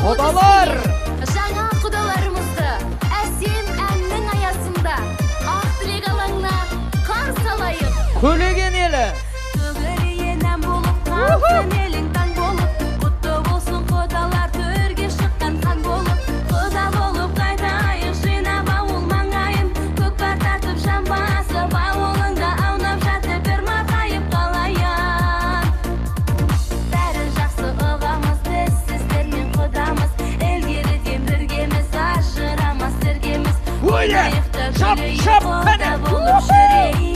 Құдалар! Жаңа құдаларымызды әсем әннің аясында ақ тілек алаңына қарсы алайық. Көлеген елі! Төгілейінен болып, қасын елің таң болып, құтты болсын құдалар төрге шыққан қан болып. Құда болып қайтайық жинап ауыл маңайын, көкпар тартып жан басып ауылыңда аунап жатып бір марқайып қалайын. Бәрі жақсы ұғамыз, біз сіздермен құдамыз, елгеріден біргеміз, ажырамас сіргеміз. Шап, шап, Құда болып жүрейік.